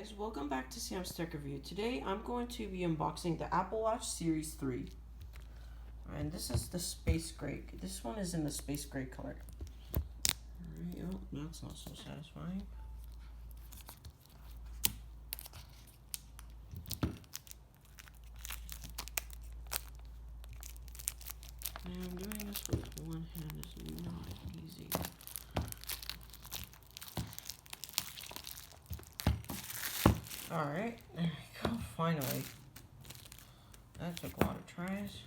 Guys, welcome back to Sam's Tech Review. Today I'm going to be unboxing the Apple Watch Series 3. And this is the space gray. This one is in the space gray color. Alright, oh, that's not so satisfying. And doing this with one hand is not easy. Alright, there we go, finally. That took a lot of tries.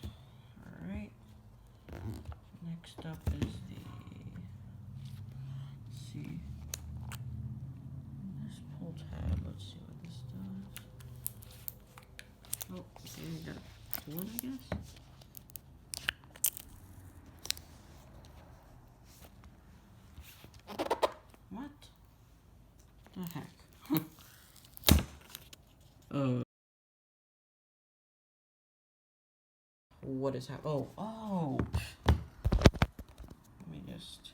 Alright. Next up is the, let's see, this pull tab. Let's see what this does. Oh, see, we got one, I guess. What the heck? What is happening? Oh. Let me just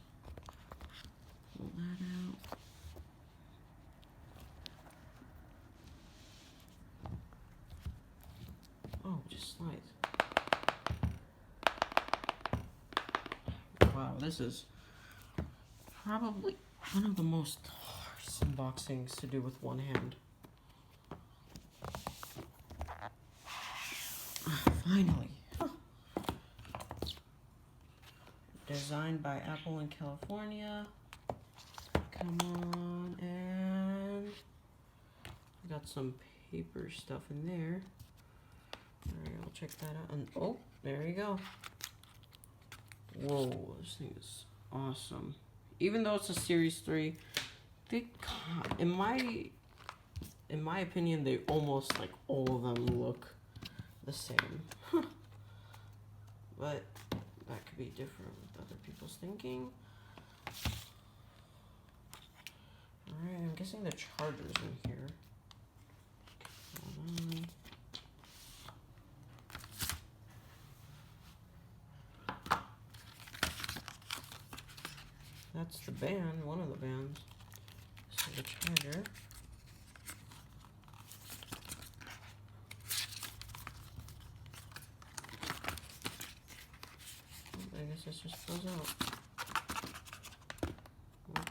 pull that out. Oh, just slides. Wow, this is probably one of the most hardest unboxings to do with one hand. Finally. Designed by Apple in California. Come on, and got some paper stuff in there. Alright, I'll check that out. And oh, there you go. Whoa, this thing is awesome. Even though it's a Series 3, they in my opinion, they almost, like, all of them look the same. But that could be different with other people's thinking. Alright, I'm guessing the charger's in here. Hold on. That's the band, one of the bands. This is the charger. I guess this just goes out. Oops.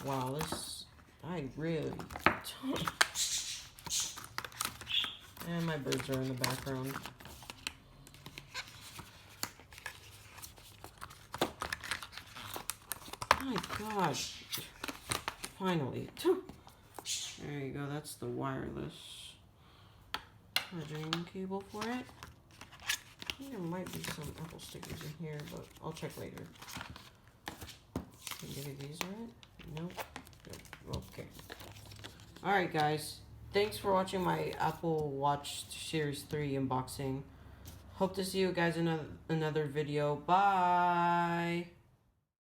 Wow, this, I really don't. And my birds are in the background. My gosh. Finally. There you go, that's the wireless charging cable for it. There might be some Apple stickers in here, but I'll check later. Can you these right? Nope. Okay. Alright guys, thanks for watching my Apple Watch Series 3 unboxing. Hope to see you guys in another video. Bye!